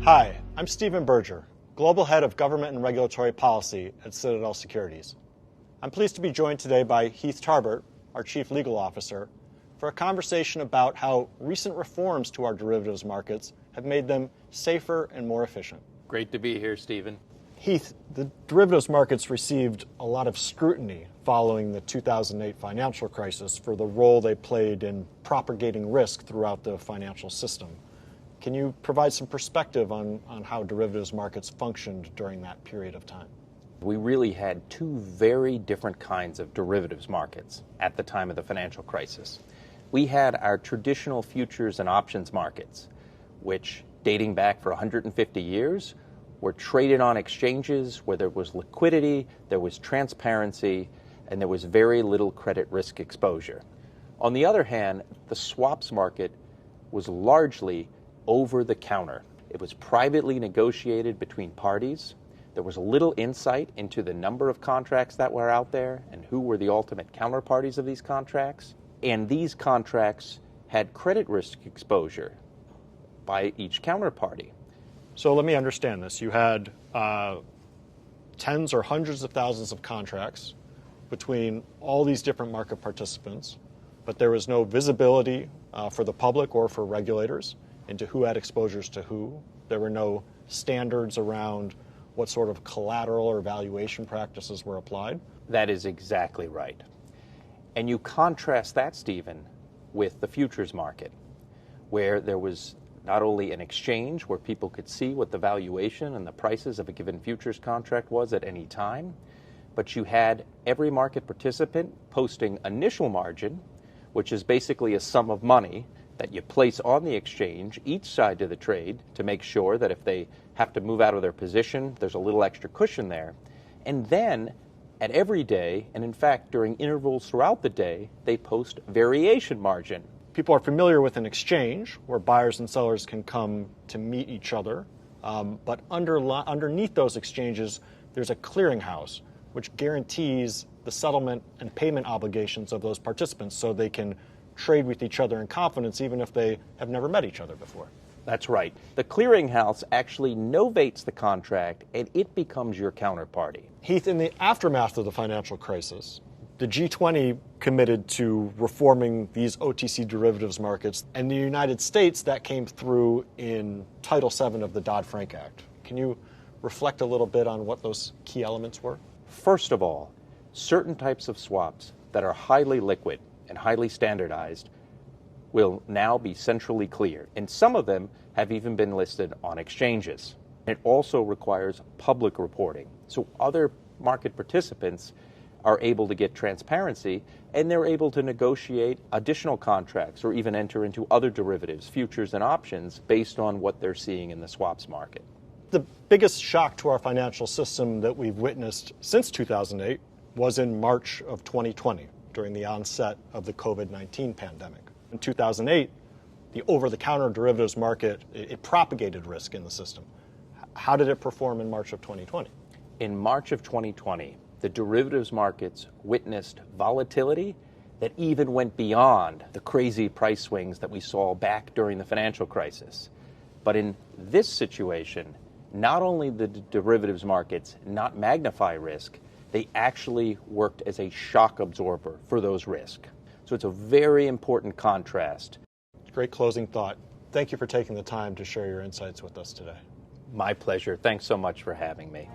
Hi, I'm Stephen Berger, Global Head of Government and Regulatory Policy at Citadel Securities. I'm pleased to be joined today by Heath Tarbert, our Chief Legal Officer, for a conversation about how recent reforms to our derivatives markets have made them safer and more efficient. Great to be here, Stephen. Heath, the derivatives markets received a lot of scrutiny following the 2008 financial crisis for the role they played in propagating risk throughout the financial system. Can you provide some perspective on how derivatives markets functioned during that period of time? We really had two very different kinds of derivatives markets at the time of the financial crisis. We had our traditional futures and options markets, which, dating back for 150 years, were traded on exchanges where there was liquidity, there was transparency, and there was very little credit risk exposure. On the other hand, the swaps market was largely over the counter. It was privately negotiated between parties. There was little insight into the number of contracts that were out there and who were the ultimate counterparties of these contracts. And these contracts had credit risk exposure by each counterparty. So let me understand this. You had tens or hundreds of thousands of contracts between all these different market participants, but there was no visibility for the public or for regulators into who had exposures to who. There were no standards around what sort of collateral or valuation practices were applied. That is exactly right. And you contrast that, Stephen, with the futures market, where there was not only an exchange where people could see what the valuation and the prices of a given futures contract was at any time, but you had every market participant posting initial margin, which is basically a sum of money that you place on the exchange, each side of the trade, to make sure that if they have to move out of their position, there's a little extra cushion there. And then at every day, and in fact during intervals throughout the day, they post variation margin. People are familiar with an exchange where buyers and sellers can come to meet each other, but underneath those exchanges, there's a clearinghouse which guarantees the settlement and payment obligations of those participants so they can trade with each other in confidence even if they have never met each other before. That's right. The clearinghouse actually novates the contract and it becomes your counterparty. Heath, in the aftermath of the financial crisis, the G20 committed to reforming these OTC derivatives markets, and the United States, that came through in Title VII of the Dodd-Frank Act. Can you reflect a little bit on what those key elements were? First of all, certain types of swaps that are highly liquid and highly standardized will now be centrally cleared, and some of them have even been listed on exchanges. It also requires public reporting, so other market participants are able to get transparency, and they're able to negotiate additional contracts or even enter into other derivatives, futures and options, based on what they're seeing in the swaps market. The biggest shock to our financial system that we've witnessed since 2008 was in March of 2020, during the onset of the COVID-19 pandemic. In 2008, the over-the-counter derivatives market, it propagated risk in the system. How did it perform in March of 2020? In March of 2020, the derivatives markets witnessed volatility that even went beyond the crazy price swings that we saw back during the financial crisis. But in this situation, not only did the derivatives markets not magnify risk, they actually worked as a shock absorber for those risks. So it's a very important contrast. Great closing thought. Thank you for taking the time to share your insights with us today. My pleasure. Thanks so much for having me.